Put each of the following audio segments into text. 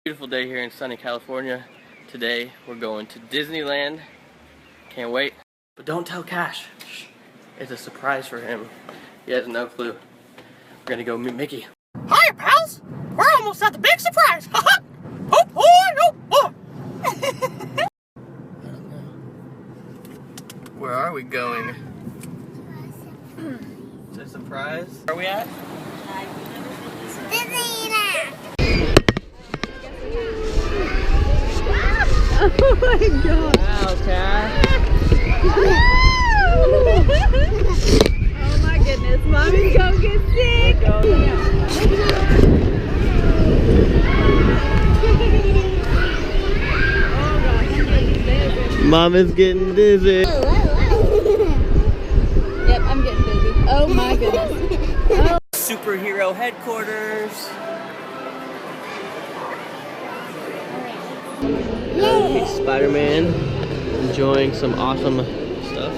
Beautiful day here in sunny California. Today we're going to Disneyland. Can't wait. But don't tell Cash. Shh. It's a surprise for him. He has no clue. We're gonna go meet Mickey. Hi, pals! We're almost at the big surprise! Ha oh boy! Oh boy! Where are we going? It's a surprise. Where are we at? Disneyland! Oh my god! Wow, Cash. Oh my goodness, Mommy's gonna get sick! Mama's getting dizzy. Yep, I'm getting dizzy. Oh my goodness. Oh. Superhero headquarters. Meet Spider-Man, enjoying some awesome stuff.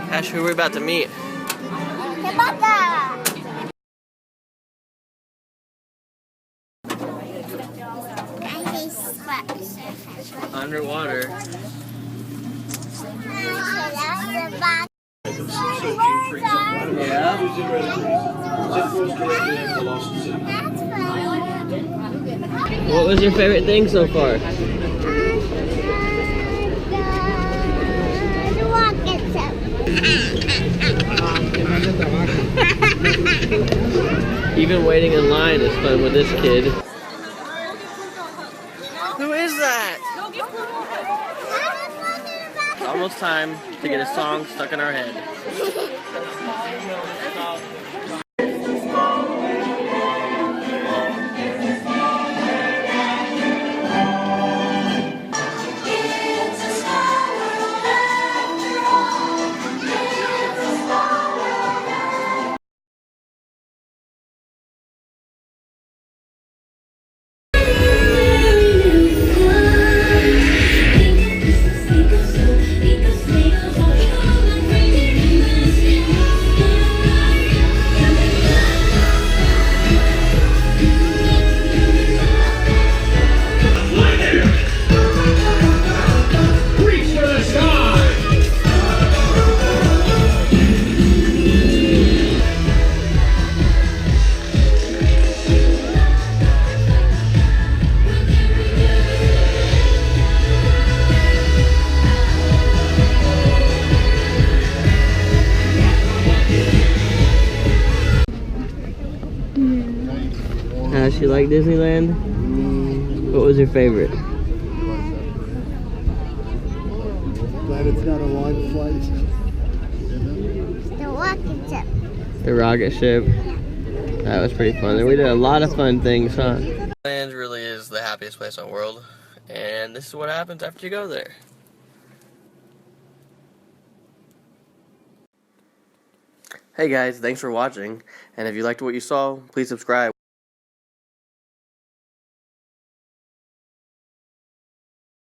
Cash, who are we about to meet? Underwater. Yeah. What was your favorite thing so far? Even waiting in line is fun with this kid. Who is that? It's almost time to get a song stuck in our head. How's she like Disneyland? What was your favorite? Glad it's not a long flight. The rocket ship. The rocket ship. That was pretty fun. We did a lot of fun things, huh? Disneyland really is the happiest place in the world, and this is what happens after you go there. Hey guys, thanks for watching, and if you liked what you saw, please subscribe.